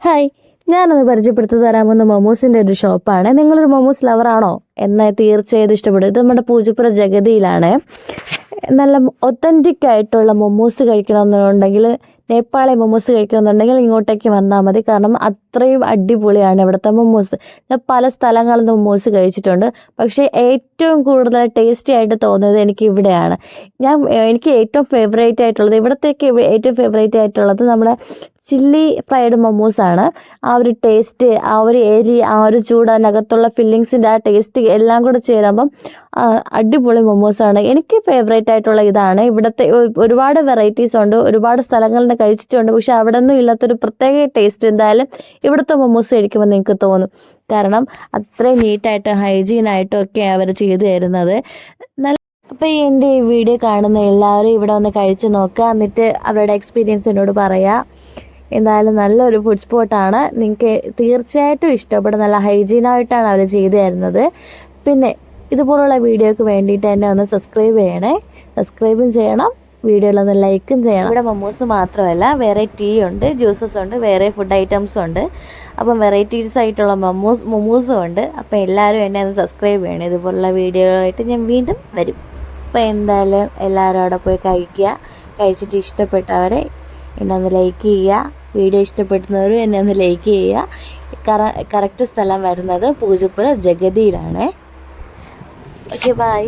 Hi, ഞാനൊന്ന് പരിചയപ്പെടുത്തി തരാമെന്ന മൊമോസിൻ്റെ ഒരു ഷോപ്പാണ്. നിങ്ങളൊരു മൊമോസ് ലവറാണോ എന്നാൽ തീർച്ചയായും ഇഷ്ടപ്പെടും. ഇത് നമ്മുടെ പൂജപ്പുര ജഗതിയിലാണ്. നല്ല ഒത്തൻറ്റിക് ആയിട്ടുള്ള മൊമോസ് കഴിക്കണമെന്നുണ്ടെങ്കിൽ, നേപ്പാളി മൊമോസ് കഴിക്കണമെന്നുണ്ടെങ്കിൽ ഇങ്ങോട്ടേക്ക് വന്നാൽ മതി. കാരണം അത്രയും അടിപൊളിയാണ് ഇവിടുത്തെ മൊമോസ്. ഞാൻ പല സ്ഥലങ്ങളിൽ നിന്ന് മൊമോസ് കഴിച്ചിട്ടുണ്ട്, പക്ഷേ ഏറ്റവും കൂടുതൽ ടേസ്റ്റി ആയിട്ട് തോന്നിയത് എനിക്ക് ഇവിടെയാണ്. എനിക്ക് ഏറ്റവും ഫേവറേറ്റ് ആയിട്ടുള്ളത്, ഇവിടത്തേക്ക് ഏറ്റവും ഫേവറേറ്റ് ആയിട്ടുള്ളത് നമ്മുടെ ചില്ലി ഫ്രൈഡ് മൊമോസാണ്. ആ ഒരു ടേസ്റ്റ്, ആ ഒരു എരി, ആ ഒരു ചൂട്, അതിനകത്തുള്ള ഫില്ലിങ്സിൻ്റെ ആ ടേസ്റ്റ് എല്ലാം കൂടെ ചേരുമ്പം അടിപൊളി മൊമോസാണ്. എനിക്ക് ഫേവറേറ്റ് ആയിട്ടുള്ള ഇതാണ്. ഇവിടുത്തെ ഒരുപാട് വെറൈറ്റീസ് ഉണ്ട്, ഒരുപാട് സ്ഥലങ്ങളിൽ നിന്ന് കഴിച്ചിട്ടുണ്ട്, പക്ഷെ അവിടെ ഒന്നും ഇല്ലാത്തൊരു പ്രത്യേക ടേസ്റ്റ് എന്തായാലും ഇവിടുത്തെ മൊമോസ് കഴിക്കുമ്പോൾ നിങ്ങൾക്ക് തോന്നും. കാരണം അത്രയും നീറ്റായിട്ട് ഹൈജീനായിട്ടും ഒക്കെ അവർ ചെയ്തു തരുന്നത്. അപ്പോൾ എൻ്റെ ഈ വീഡിയോ കാണുന്ന എല്ലാവരും ഇവിടെ ഒന്ന് കഴിച്ച് നോക്കുക, എന്നിട്ട് അവരുടെ എക്സ്പീരിയൻസ് എന്നോട് പറയുക. എന്തായാലും നല്ലൊരു ഫുഡ് സ്പോട്ടാണ്, നിങ്ങൾക്ക് തീർച്ചയായിട്ടും ഇഷ്ടപ്പെടും. നല്ല ഹൈജീനായിട്ടാണ് അവർ ചെയ്തു തരുന്നത്. പിന്നെ ഇതുപോലുള്ള വീഡിയോയ്ക്ക് വേണ്ടിയിട്ട് എന്നെ ഒന്ന് സബ്സ്ക്രൈബും ചെയ്യണം, വീഡിയോയിലൊന്ന് ലൈക്കും ചെയ്യണം. ഇവിടെ മൊമോസ് മാത്രമല്ല, വേറെ ടീ ഉണ്ട്, ജ്യൂസസ് ഉണ്ട്, വേറെ ഫുഡ് ഐറ്റംസും ഉണ്ട്. അപ്പം വെറൈറ്റീസ് ആയിട്ടുള്ള മൊമോസും ഉണ്ട്. അപ്പോൾ എല്ലാവരും എന്നെ ഒന്ന് സബ്സ്ക്രൈബ് ചെയ്യണം. ഇതുപോലുള്ള വീഡിയോകളായിട്ട് ഞാൻ വീണ്ടും വരും. അപ്പോൾ എന്തായാലും എല്ലാവരും അവിടെ പോയി കഴിച്ചിട്ട് ഇഷ്ടപ്പെട്ടവരെ എന്നെ ഒന്ന് ലൈക്ക് ചെയ്യുക. വീഡിയോ ഇഷ്ടപ്പെടുന്നവരും എന്നെ ഒന്ന് ലൈക്ക് ചെയ്യുക. കറക്റ്റ് സ്ഥലം വരുന്നത് പൂജപ്പുര ജഗതിയിലാണ്. Okay, by.